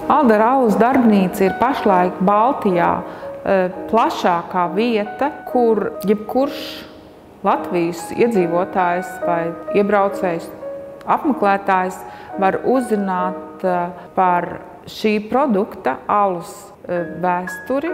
Aldera alus darbnīca ir pašlaik Baltijā plašākā vieta, kur jebkurš Latvijas iedzīvotājs vai iebraucējs, apmeklētājs var uzzināt par šī produkta alus vēsturi.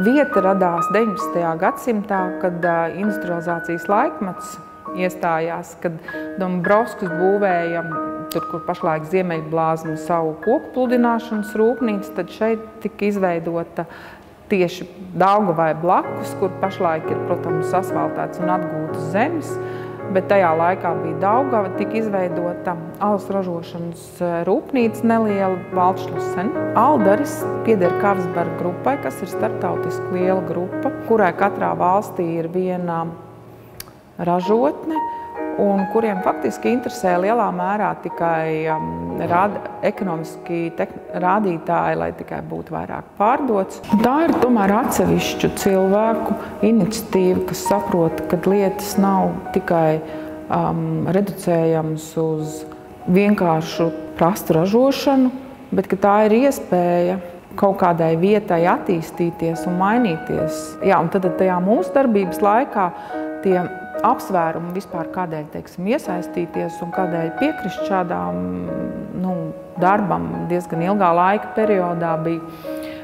Vieta radās 19. gadsimtā, kad industrializācijas laikmets iestājās, kad Dombrovskis būvēja tur, kur pašlaik Ziemeļblāzma savu koku pludināšanas rūpnīcu, tad šeit tika izveidota tieši Daugavai blakus, kur pašlaik ir, protams, asfaltēts un atgūtas zemes, bet tajā laikā bija Daugava, tika izveidota alus ražošanas rūpnīca neliela Waldschlussen. Alderis pieder Carlsberg grupai, kas ir starptautiski liela grupa, kurai katrā valstī ir viena ražotne, un kuriem faktiski interesē lielā mērā tikai ekonomiski rādītāji, lai tikai būtu vairāk pārdots. Tā ir tomēr atsevišķu cilvēku iniciatīva, kas saprot, ka lietas nav tikai reducējamas uz vienkāršu prastu ražošanu, bet ka tā ir iespēja kaut kādai vietai attīstīties un mainīties. Jā, un tad tajā mūsu darbības laikā tie apsvērumi vispār, kādēļ, teiksim, iesaistīties un kādēļ piekrist šādām darbam diezgan ilgā laika periodā bija.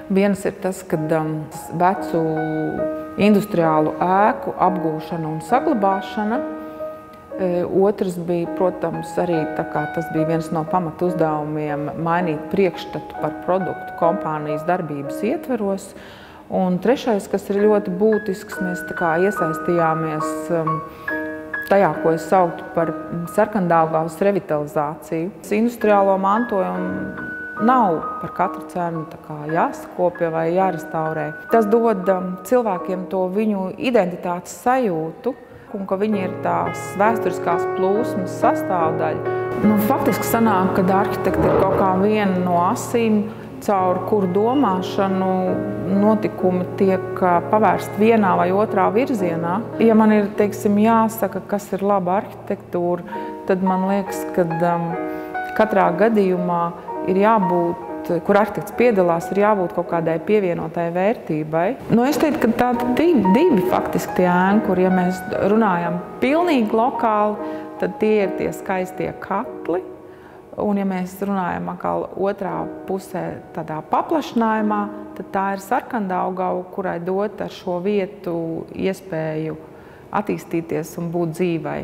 Viens ir tas, ka vecu industriālu ēku apgūšana un saglabāšana. Otrs bija, protams, arī tas bija viens no pamatu uzdevumiem mainīt priekšstatu par produktu kompānijas darbības ietveros. Un trešais, kas ir ļoti būtisks, mēs iesaistījāmies tajā, ko es sauktu par Sarkandaugavas revitalizāciju. Industriālo mantojumu nav par katru cenu jāsakopja vai jārestaurē. Tas dod cilvēkiem to viņu identitātes sajūtu, un ka viņi ir tās vēsturiskās plūsmas sastāvdaļa. Faktiski sanāk, ka arhitekti ir kaut kā viena no asīm, caur kuru domāšanu notikumi tiek pavērsti vienā vai otrā virzienā. Ja man ir, teiksim, jāsaka, kas ir laba arhitektūra, tad man liekas, ka katrā gadījumā ir jābūt, kur arhitekts piedalās, ir jābūt kaut kādai pievienotai vērtībai. Es teiktu, ka tādi divi faktiski tie ēnkuri, ja mēs runājam pilnīgi lokāli, tad tie ir tie skaistie katli. Un, ja mēs runājam atkal otrā pusē tādā paplašinājumā, tad tā ir Sarkandaugava, kurai dot ar šo vietu iespēju attīstīties un būt dzīvai.